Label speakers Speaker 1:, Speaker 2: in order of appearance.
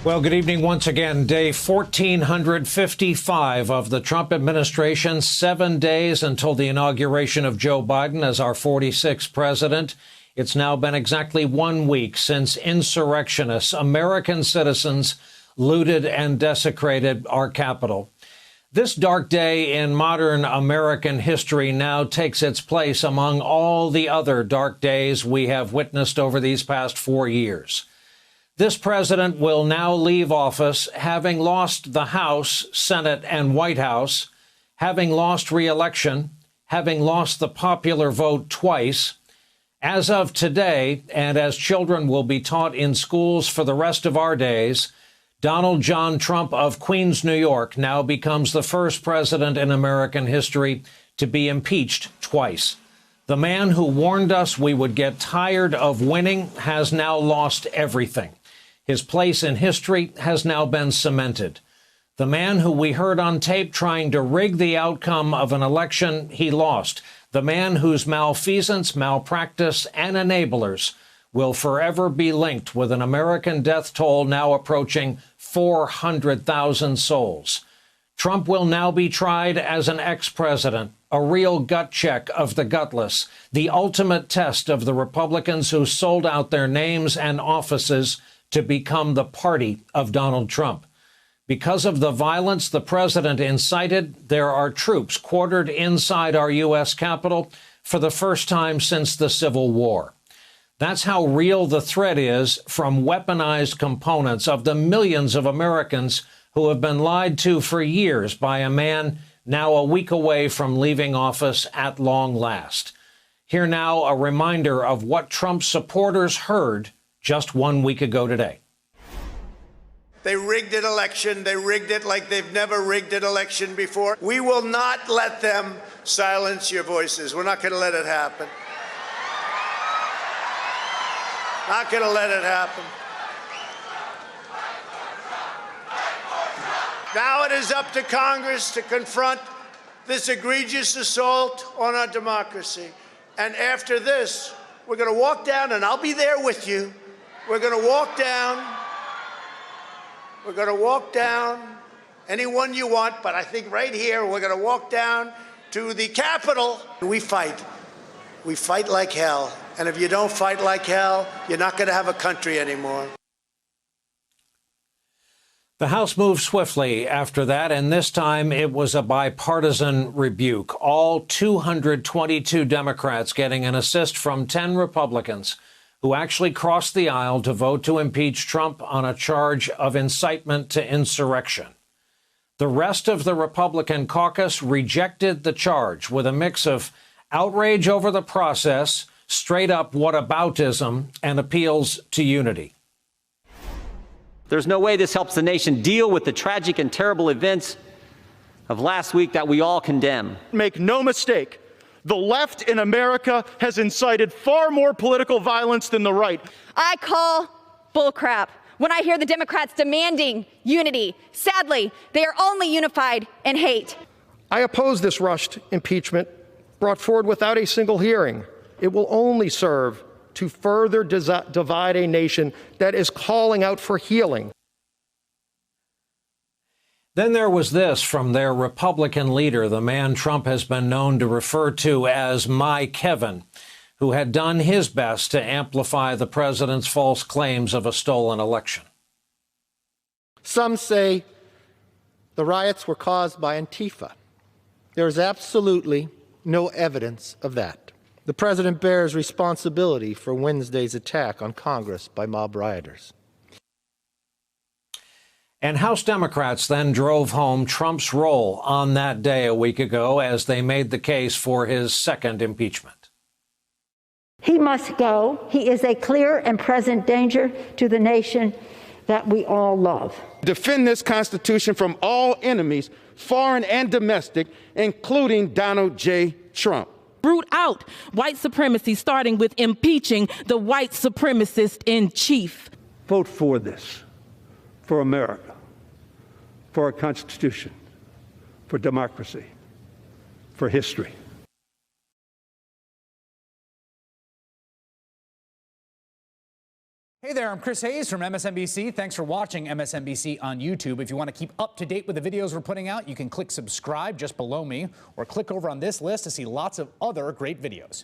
Speaker 1: Well, good evening once again. Day 1455 of the Trump administration, 7 days until the inauguration of Joe Biden as our 46th president. It's now been exactly 1 week since insurrectionists, American citizens, looted and desecrated our Capitol. This dark day in modern American history now takes its place among all the other dark days we have witnessed over these past 4 years. This president will now leave office having lost the House, Senate, and White House, having lost re-election, having lost the popular vote twice. As of today, and as children will be taught in schools for the rest of our days, Donald John Trump of Queens, New York, now becomes the first president in American history to be impeached twice. The man who warned us we would get tired of winning has now lost everything. His place in history has now been cemented. The man who we heard on tape trying to rig the outcome of an election he lost. The man whose malfeasance, malpractice, and enablers will forever be linked with an American death toll now approaching 400,000 souls. Trump will now be tried as an ex-president, a real gut check of the gutless, the ultimate test of the Republicans who sold out their names and offices to become the party of Donald Trump. Because of the violence the president incited, there are troops quartered inside our U.S. Capitol for the first time since the Civil War. That's how real the threat is from weaponized components of the millions of Americans who have been lied to for years by a man now a week away from leaving office at long last. Here now, a reminder of what Trump supporters heard just 1 week ago today.
Speaker 2: They rigged an election. They rigged it like they've never rigged an election before. We will not let them silence your voices. We're not going to let it happen. Not going to let it happen. Now it is up to Congress to confront this egregious assault on our democracy. And after this, we're going to walk down, and I'll be there with you. We're going to walk down. We're going to walk down anyone you want, but I think right here we're going to walk down to the Capitol. We fight. We fight like hell. And if you don't fight like hell, you're not going to have a country anymore.
Speaker 1: The House moved swiftly after that, and this time it was a bipartisan rebuke. All 222 Democrats getting an assist from 10 Republicans who actually crossed the aisle to vote to impeach Trump on a charge of incitement to insurrection. The rest of the Republican caucus rejected the charge with a mix of outrage over the process, straight-up whataboutism, and appeals to unity.
Speaker 3: There's no way this helps the nation deal with the tragic and terrible events of last week that we all condemn.
Speaker 4: Make no mistake, the left in America has incited far more political violence than the right.
Speaker 5: I call bullcrap when I hear the Democrats demanding unity. Sadly, they are only unified in hate.
Speaker 6: I oppose this rushed impeachment brought forward without a single hearing. It will only serve to further divide a nation that is calling out for healing.
Speaker 1: Then there was this from their Republican leader, the man Trump has been known to refer to as My Kevin, who had done his best to amplify the president's false claims of a stolen election.
Speaker 7: Some say the riots were caused by Antifa. There is absolutely no evidence of that. The president bears responsibility for Wednesday's attack on Congress by mob rioters.
Speaker 1: And House Democrats then drove home Trump's role on that day a week ago as they made the case for his second impeachment.
Speaker 8: He must go. He is a clear and present danger to the nation that we all love.
Speaker 9: Defend this Constitution from all enemies, foreign and domestic, including Donald J. Trump.
Speaker 10: Root out white supremacy, starting with impeaching the white supremacist in chief.
Speaker 11: Vote for this, for America, for our Constitution, for democracy, for history.
Speaker 12: Hey there, I'm Chris Hayes from MSNBC. Thanks for watching MSNBC on YouTube. If you want to keep up to date with the videos we're putting out, you can click subscribe just below me or click over on this list to see lots of other great videos.